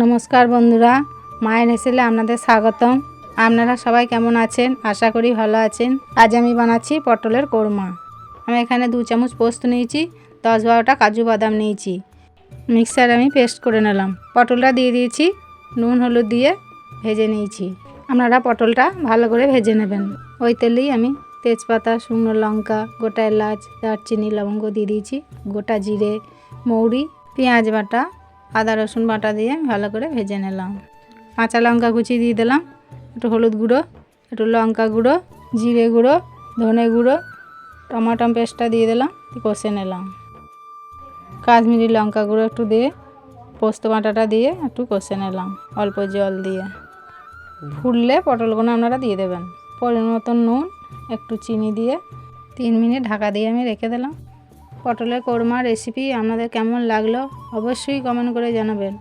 নমস্কার বন্ধুরা, মায়ের হেসেলে আপনাদের স্বাগতম। আপনারা সবাই কেমন আছেন? আশা করি ভালো আছেন। আজ আমি বানাচ্ছি পটলের কোরমা। আমি এখানে 2 চামচ পোস্ত নিয়েছি, 10-12টা কাজু বাদাম নিয়েছি। মিক্সারে আমি পেস্ট করে নিলাম। পটলটা দিয়ে দিয়েছি, নুন হলুদ দিয়ে ভেজে নিয়েছি। আপনারা পটলটা ভালো করে ভেজে নেবেন। ওই তেলেই আমি তেজপাতা, শুকনো লঙ্কা, গোটা এলাচ, দারচিনি, লবঙ্গ দিয়ে দিয়েছি, গোটা জিরে, মৌরি, পেঁয়াজ বাটা, আদা রসুন বাটা দিয়ে ভালো করে ভেজে নিলাম। কাঁচা লঙ্কা কুচি দিয়ে দিলাম, একটু হলুদ গুঁড়ো, একটু লঙ্কা গুঁড়ো, জিরে গুঁড়ো, ধনে গুঁড়ো, টমেটো পেস্টটা দিয়ে দিলাম, কষে নিলাম। কাশ্মীরি লঙ্কা গুঁড়ো একটু দিয়ে পোস্ত বাটাটা দিয়ে একটু কষে নিলাম অল্প জল দিয়ে। ফুললে পটলগুলো আপনারা দিয়ে দেবেন। পরিমাণ মতন নুন, একটু চিনি দিয়ে 3 মিনিট ঢাকা দিয়ে আমি রেখে দিলাম। পটলের কোরমা রেসিপি আপনাদের কেমন লাগলো অবশ্যই কমেন্ট করে জানাবেন।